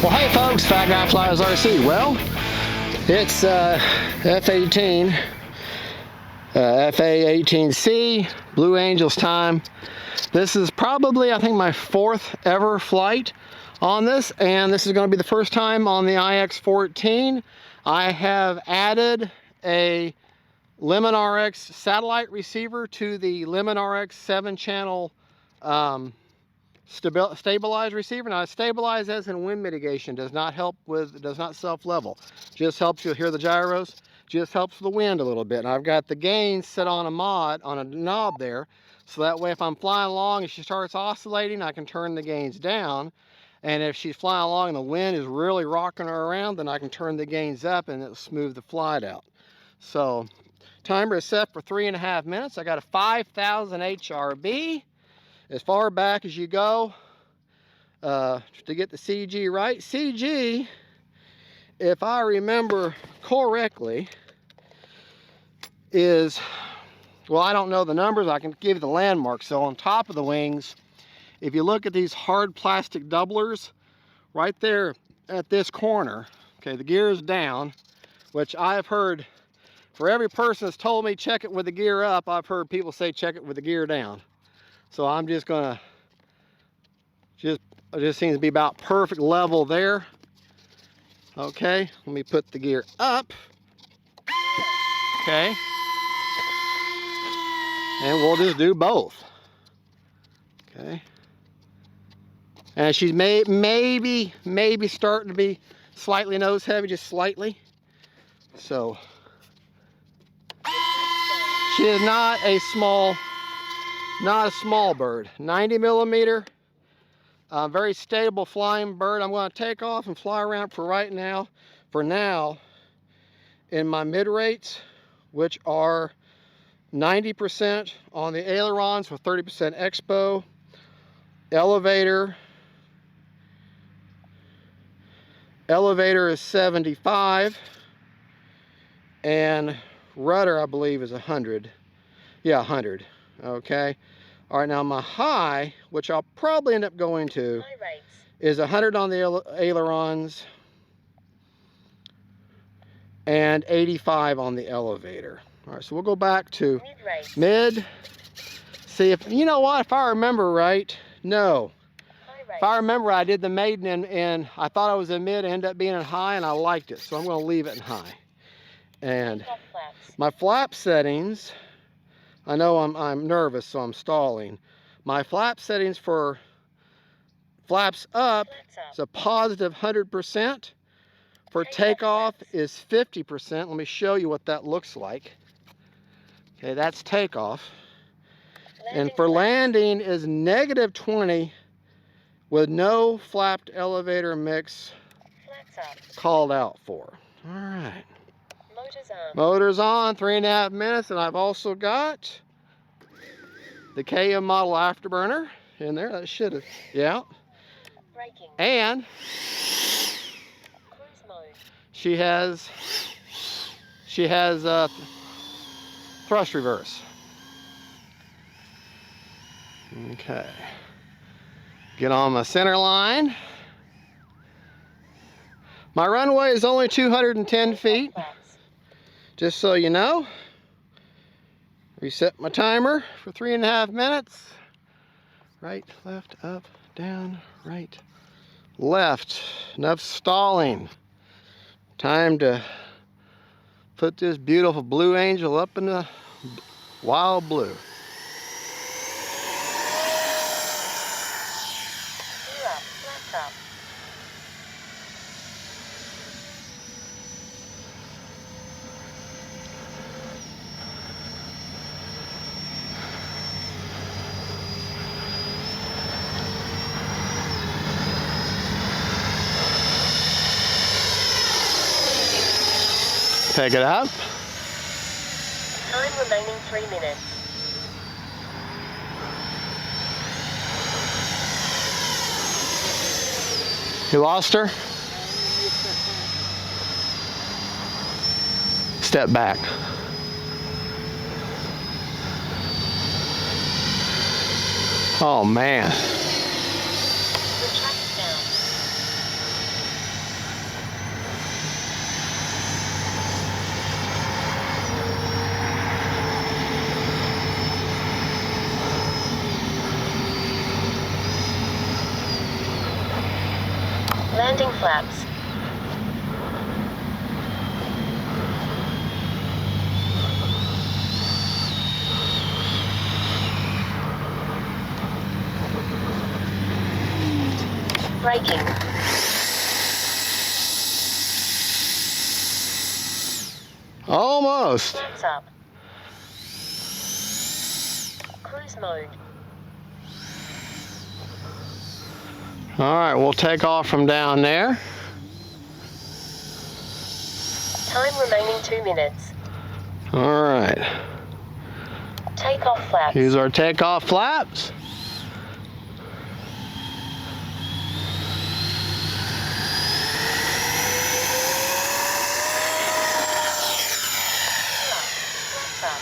Well, hey folks, Fat Guy Flies RC. Well, it's F18, FA18C, Blue Angels time. This is probably, I think, my 4th ever flight on this, and this is going to be the first time on the IX-14. I have added a Lemon RX satellite receiver to the Lemon RX 7-channel stabilized receiver. Now, stabilized as in wind mitigation, does not self-level. Just helps you hear the gyros, just helps the wind a little bit. And I've got the gain set on a knob there, so that way if I'm flying along and she starts oscillating, I can turn the gains down. And if she's flying along and the wind is really rocking her around, then I can turn the gains up and it'll smooth the flight out. So, timer is set for 3.5 minutes. I got a 5,000 HRB. As far back as you go to get the CG right. CG, if I remember correctly, is, well, I don't know the numbers. I can give you the landmark. So on top of the wings, if you look at these hard plastic doublers, right there at this corner, okay, the gear is down, which I've heard, for every person that's told me check it with the gear up, I've heard people say check it with the gear down. So I'm just gonna, it just seems to be about perfect level there. Okay, let me put the gear up. Okay. And we'll just do both. Okay. And she's maybe starting to be slightly nose heavy, just slightly. So she is not a small bird. 90 millimeter, very stable flying bird. I'm going to take off and fly around for now in my mid rates, which are 90% on the ailerons with 30% expo. Elevator is 75, and rudder I believe is 100. Yeah, 100. Okay. All right, now my high, which I'll probably end up going to, is 100 on the ailerons and 85 on the elevator. All right, so we'll go back to mid. See if, you know what, if I remember right, no. If I remember, I did the maiden and I thought I was in mid, it ended up being in high, and I liked it, so I'm going to leave it in high. And my flap settings, I know I'm nervous, so I'm stalling. My flap settings for flaps up is a positive 100%. For takeoff is 50%. Let me show you what that looks like. Okay, that's takeoff. And for landing is negative 20 with no flapped elevator mix called out for. All right. Motor's on, 3.5 minutes, and I've also got the KM model afterburner in there. That should have, yeah. And she has thrust reverse. Okay. Get on my center line. My runway is only 210 feet. Just so you know, reset my timer for 3.5 minutes. Right, left, up, down, right, left. Enough stalling. Time to put this beautiful Blue Angel up in the wild blue. Take it up. Time remaining 3 minutes. You lost her? Step back. Oh man. Landing flaps. Braking. Almost. Flaps up. Cruise mode. All right, we'll take off from down there. Time remaining 2 minutes. All right. Takeoff flaps. Here's our takeoff flaps. Flaps up.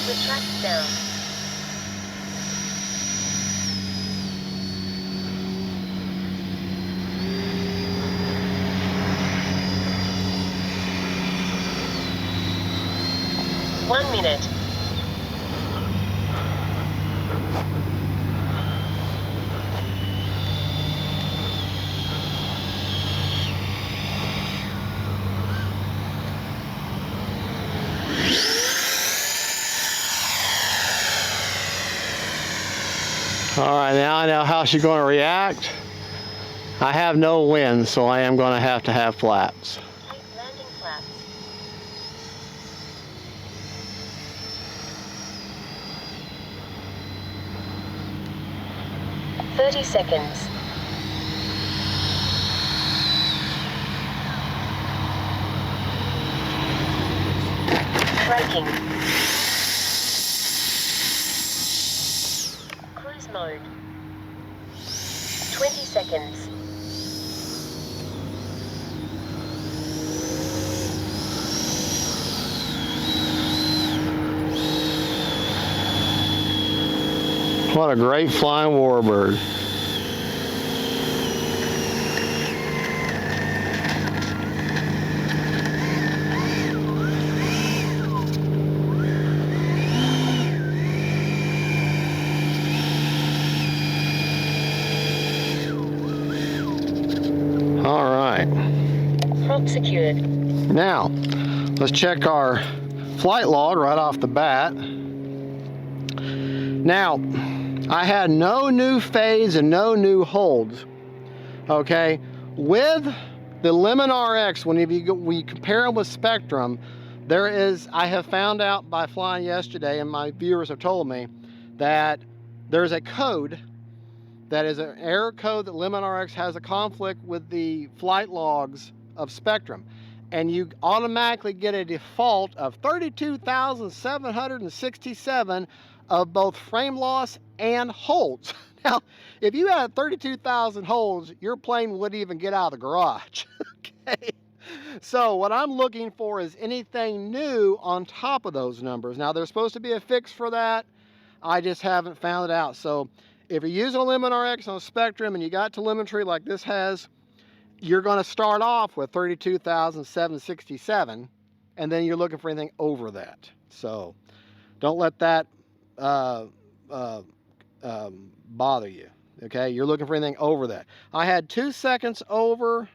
Retract down. One minute. All right, now I know how she's going to react. I have no wind, so I am going to have flaps. Landing flaps. "30 seconds. Braking. Cruise mode. 20 seconds. What a great flying warbird. All right. Prop secured. Now, let's check our flight log right off the bat. Now, I had no new fades and no new holds. Okay, with the Lemon RX, when we compare them with Spectrum, I have found out by flying yesterday, and my viewers have told me, that there's a code that is an error code that Lemon RX has a conflict with the flight logs of Spectrum. And you automatically get a default of 32,767 of both frame loss and holds. Now, if you had 32,000 holds, your plane wouldn't even get out of the garage. Okay. So what I'm looking for is anything new on top of those numbers. Now, there's supposed to be a fix for that. I just haven't found it out. So if you're using a Lemon RX on Spectrum and you got telemetry like this has, you're going to start off with 32,767, and then you're looking for anything over that. So don't let that bother you. Okay, you're looking for anything over that. I had 2 seconds over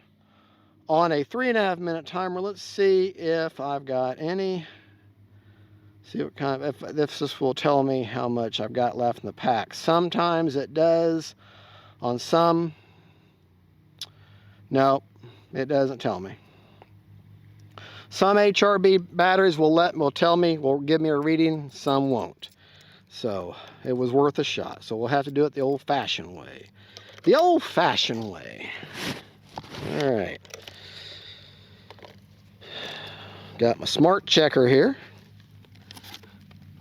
on a 3.5 minute timer. Let's see if I've got any. See what kind of, if this will tell me how much I've got left in the pack. Sometimes it does. On some, no, it doesn't tell me. Some HRB batteries will tell me, will give me a reading, some won't. So it was worth a shot. So we'll have to do it the old-fashioned way. The old-fashioned way. All right. Got my smart checker here.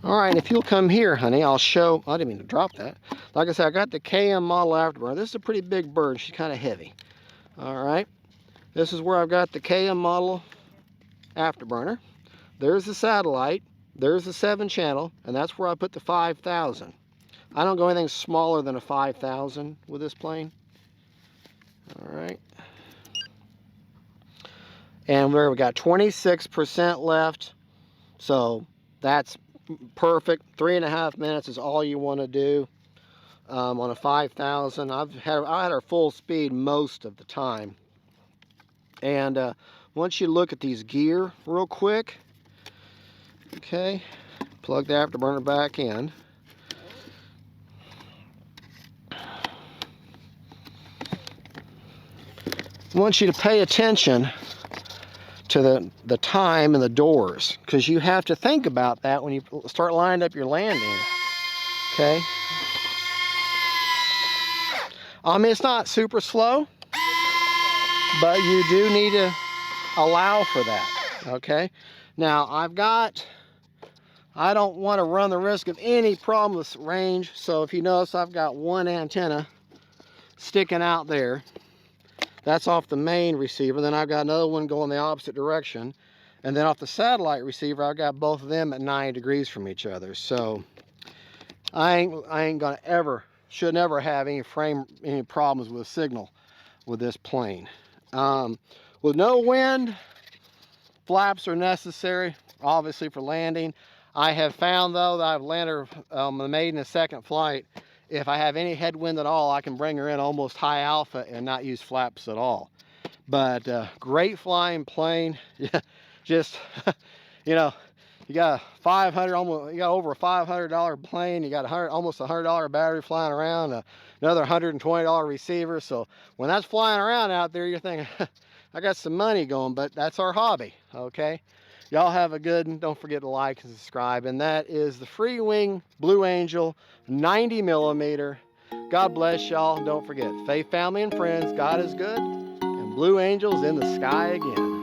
All right, if you'll come here, honey, I'll show, I didn't mean to drop that. Like I said, I got the KM model afterburner. This is a pretty big bird. She's kind of heavy. All right. This is where I've got the KM model afterburner. There's the satellite. There's the 7-channel, and that's where I put the 5000. I don't go anything smaller than a 5000 with this plane. All right. And there we got 26% left. So that's perfect. 3.5 minutes is all you want to do on a 5000. I had her full speed most of the time. And once you look at these gear real quick, okay, plug the afterburner back in. I want you to pay attention to the time and the doors, because you have to think about that when you start lining up your landing. Okay. I mean, it's not super slow, but you do need to allow for that. Okay. Now I don't want to run the risk of any problem with range, so if you notice, I've got one antenna sticking out there. That's off the main receiver. Then I've got another one going the opposite direction. And then off the satellite receiver, I've got both of them at 90 degrees from each other. So I ain't gonna should never have any problems with signal with this plane. With no wind, flaps are necessary, obviously, for landing. I have found, though, that I've landed the maiden and second flight. If I have any headwind at all, I can bring her in almost high alpha and not use flaps at all. But great flying plane. Just, you know, you got you got over a $500 plane. You got almost $100 battery flying around. Another $120 receiver. So when that's flying around out there, you're thinking, I got some money going. But that's our hobby. Okay. Y'all have a good one. Don't forget to like and subscribe. And that is the FREEWING Blue Angel 90mm. God bless y'all. Don't forget, faith, family, and friends. God is good. And Blue Angels in the sky again.